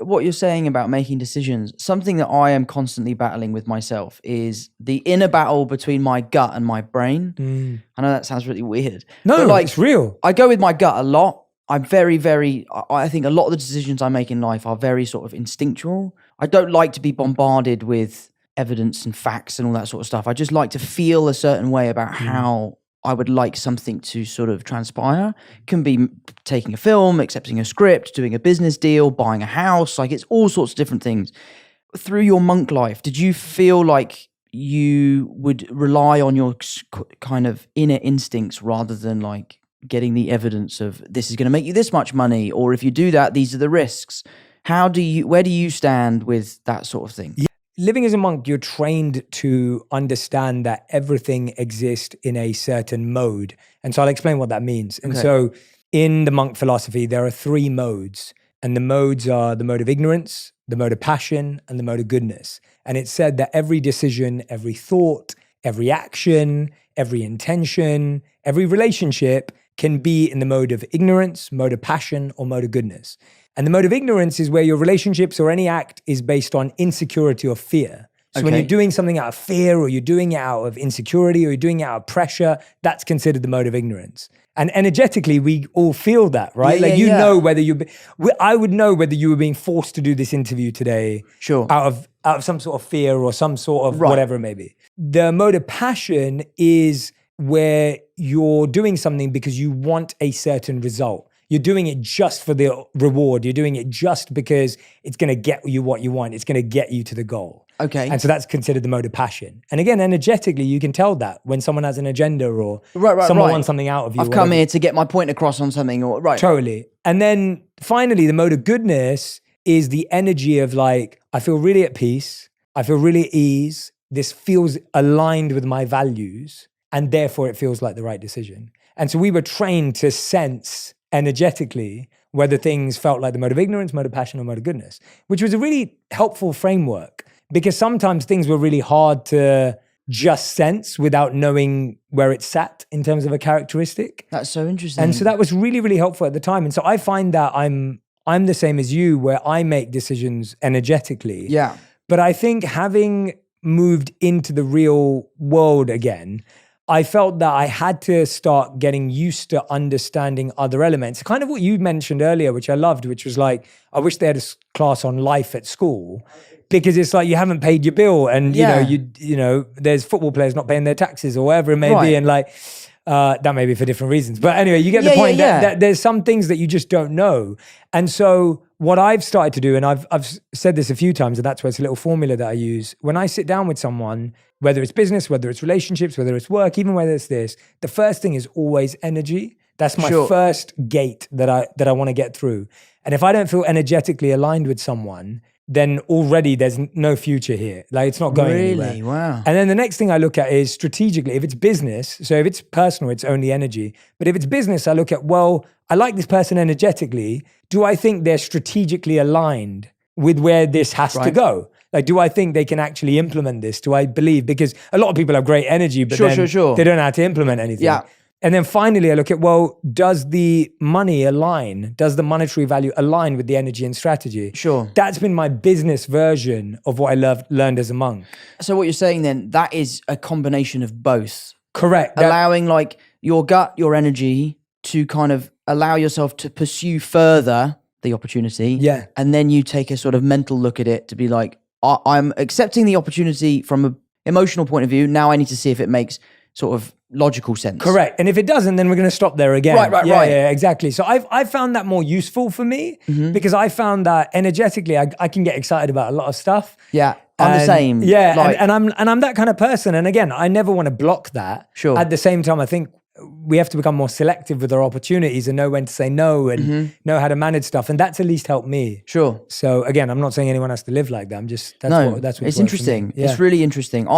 What you're saying about making decisions, something that I am constantly battling with myself is the inner battle between my gut and my brain. I know that sounds really weird. No, but it's real. I go with my gut a lot. I'm I think a lot of the decisions I make in life are very sort of instinctual. I don't like to be bombarded with evidence and facts and all that sort of stuff. I just like to feel a certain way about how I would like something to sort of transpire. Can be taking a film, accepting a script, doing a business deal, buying a house. Like, it's all sorts of different things. Through your monk life, did you feel like you would rely on your kind of inner instincts rather than like getting the evidence of this is going to make you this much money, or if you do that, these are the risks? Where do you stand with that sort of thing? Yeah. Living as a monk, you're trained to understand that everything exists in a certain mode. And so I'll explain what that means. And so in the monk philosophy, there are 3 modes. And the modes are the mode of ignorance, the mode of passion, and the mode of goodness. And it's said that every decision, every thought, every action, every intention, every relationship can be in the mode of ignorance, mode of passion, or mode of goodness. And the mode of ignorance is where your relationships or any act is based on insecurity or fear. So when you're doing something out of fear, or you're doing it out of insecurity, or you're doing it out of pressure, that's considered the mode of ignorance. And energetically, we all feel that, right? Know whether I would know whether you were being forced to do this interview today, out of some sort of fear or some sort of whatever it may be. The mode of passion is where you're doing something because you want a certain result. You're doing it just for the reward. You're doing it just because it's going to get you what you want. It's going to get you to the goal. Okay. And so that's considered the mode of passion. And again, energetically, you can tell that when someone has an agenda or someone wants something out of you. I've come here to get my point across on something. Totally. And then finally, the mode of goodness is the energy of like, I feel really at peace. I feel really at ease. This feels aligned with my values, and therefore it feels like the right decision. And so we were trained to sense energetically whether things felt like the mode of ignorance, mode of passion, or mode of goodness, which was a really helpful framework, because sometimes things were really hard to just sense without knowing where it sat in terms of a characteristic. That's so interesting. And so that was really, really helpful at the time. And so I find that I'm the same as you, where I make decisions energetically. Yeah. But I think having moved into the real world again, I felt that I had to start getting used to understanding other elements. Kind of what you mentioned earlier, which I loved, which was like, I wish they had a class on life at school, because it's like you haven't paid your bill, and you know, there's football players not paying their taxes or whatever it may be, and like that may be for different reasons. But anyway, you get the point that there's some things that you just don't know. And so what I've started to do, and I've said this a few times, and that's why it's a little formula that I use. When I sit down with someone, whether it's business, whether it's relationships, whether it's work, even whether it's this, the first thing is always energy. That's my first gate that I want to get through. And if I don't feel energetically aligned with someone, then already there's no future here. Like, it's not going anywhere. Really? Wow. And then the next thing I look at is strategically. If it's business, so if it's personal, it's only energy. But if it's business, I look at, well, I like this person energetically. Do I think they're strategically aligned with where this has to go? Like, do I think they can actually implement this? Do I believe? Because a lot of people have great energy, but then they don't know how to implement anything. Yeah. And then finally, I look at, well, does the money align? Does the monetary value align with the energy and strategy? Sure. That's been my business version of what I learned as a monk. So what you're saying then, that is a combination of both. Correct. Allowing like your gut, your energy to kind of allow yourself to pursue further the opportunity. Yeah. And then you take a sort of mental look at it to be like, I'm accepting the opportunity from an emotional point of view. Now I need to see if it makes sort of logical sense. Correct. And if it doesn't, then we're going to stop there again. Right. Yeah, exactly. So I've found that more useful for me, because I found that energetically I can get excited about a lot of stuff. Yeah. I'm the same. Yeah. Like, and I'm that kind of person. And again, I never want to block that. Sure. At the same time, I think we have to become more selective with our opportunities and know when to say no, and know how to manage stuff. And that's at least helped me. Sure. So again, I'm not saying anyone has to live like that. That's it's interesting. Yeah. It's really interesting.